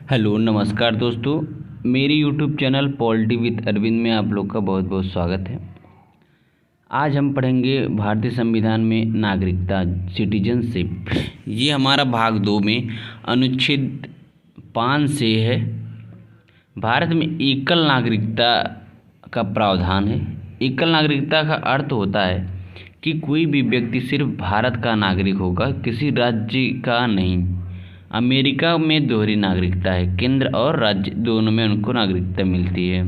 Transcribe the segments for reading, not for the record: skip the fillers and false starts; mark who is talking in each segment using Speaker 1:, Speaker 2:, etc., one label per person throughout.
Speaker 1: Hello नमस्कार दोस्तों। मेरी YouTube channel polity with Arvind में आप लोग का बहुत बहुत स्वागत है। आज हम पढ़ेंगे भारतीय संविधान में नागरिकता, सिटीजनशिप। ये हमारा भाग 2 में अनुच्छेद 5 से है। भारत में एकल नागरिकता का प्रावधान है। एकल नागरिकता का अर्थ होता है कि कोई भी व्यक्ति सिर्फ भारत का नागरिक होगा, किसी राज्य का नहीं। अमेरिका में दोहरी नागरिकता है, केंद्र और राज्य दोनों में उनको नागरिकता मिलती है,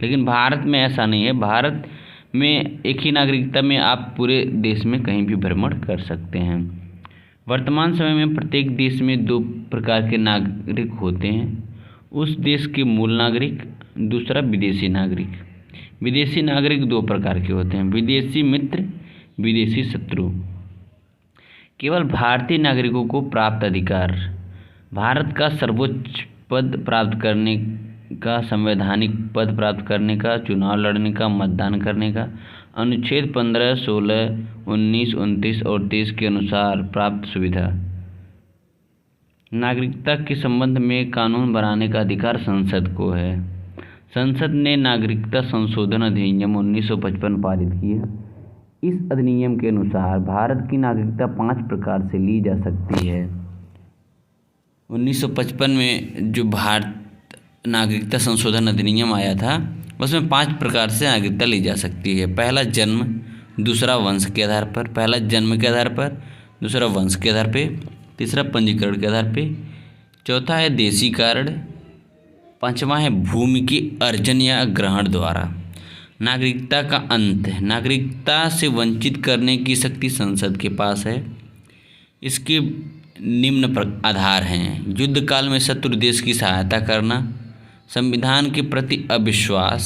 Speaker 1: लेकिन भारत में ऐसा नहीं है। भारत में एक ही नागरिकता में आप पूरे देश में कहीं भी भ्रमण कर सकते हैं। वर्तमान समय में प्रत्येक देश में 2 प्रकार के नागरिक होते हैं, उस देश के मूल नागरिक, दूसरा विदेशी नागरिक। विदेशी नागरिक 2 प्रकार के होते हैं, विदेशी मित्र, विदेशी शत्रु। केवल भारतीय नागरिकों को प्राप्त अधिकार, भारत का सर्वोच्च पद प्राप्त करने का, संवैधानिक पद प्राप्त करने का, चुनाव लड़ने का, मतदान करने का, अनुच्छेद 15, 16, 19, 29 और 23 के अनुसार प्राप्त सुविधा। नागरिकता के संबंध में कानून बनाने का अधिकार संसद को है। संसद ने नागरिकता संशोधन अधिनियम 1955 पारित किया। इस अधिनियम के अनुसार भारत की नागरिकता 5 प्रकार से ली जा सकती है। 1955 में जो भारत नागरिकता संशोधन अधिनियम आया था, उसमें 5 प्रकार से नागरिकता ली जा सकती है। पहला जन्म, दूसरा वंश के आधार पर, पहला जन्म के आधार पर, दूसरा वंश के आधार पे, तीसरा पंजीकरण के आधार पे, चौथा है देशी कारण, पांचवा है भूमि के अर्जन या ग्रहण द्वारा। नागरिकता का अंत, नागरिकता से वंचित करने की शक्ति संसद के पास है। इसके निम्न आधार हैं: युद्ध काल में शत्रु देश की सहायता करना, संविधान के प्रति अविश्वास,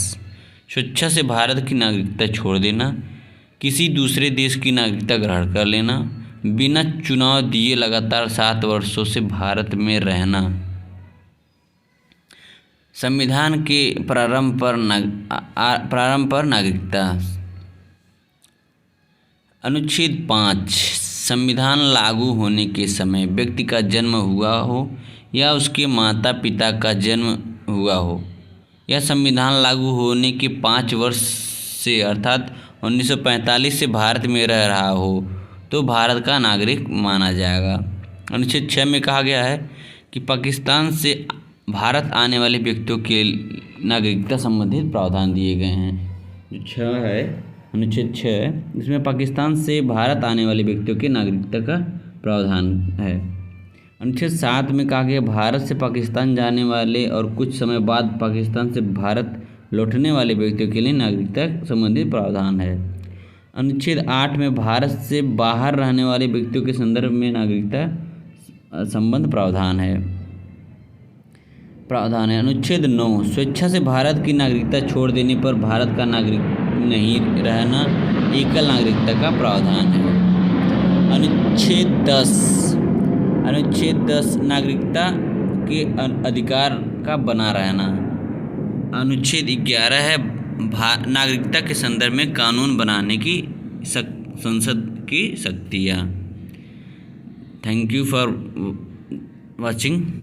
Speaker 1: स्वेच्छा से भारत की नागरिकता छोड़ देना, किसी दूसरे देश की नागरिकता ग्रहण कर लेना, बिना चुनाव दिए लगातार 7 वर्षों से भारत में रहना। संविधान के प्रारंभ पर नागरिकता। अनुच्छेद 5, संविधान लागू होने के समय व्यक्ति का जन्म हुआ हो या उसके माता पिता का जन्म हुआ हो, या संविधान लागू होने के 5 वर्ष से अर्थात 1945 से भारत में रह रहा हो तो भारत का नागरिक माना जाएगा। अनुच्छेद 6 में कहा गया है कि पाकिस्तान से भारत आने वाले व्यक्तियों के नागरिकता संबंधित प्रावधान दिए गए हैं। जो 6 है, अनुच्छेद 6 है, इसमें पाकिस्तान से भारत आने वाले व्यक्तियों के नागरिकता का प्रावधान है। अनुच्छेद 7 में कहा गया भारत से पाकिस्तान जाने वाले और कुछ समय बाद पाकिस्तान से भारत लौटने वाले व्यक्तियों के लिए नागरिकता संबंधित प्रावधान है। अनुच्छेद 8 में भारत से बाहर रहने वाले व्यक्तियों के संदर्भ में नागरिकता संबंध प्रावधान है। अनुच्छेद 9, स्वेच्छा से भारत की नागरिकता छोड़ देने पर भारत का नागरिक नहीं रहना, एकल नागरिकता का प्रावधान है। अनुच्छेद 10, नागरिकता के अधिकार का बना रहना। अनुच्छेद 11 है नागरिकता के संदर्भ में कानून बनाने की संसद की शक्तियाँ। Thank you for watching.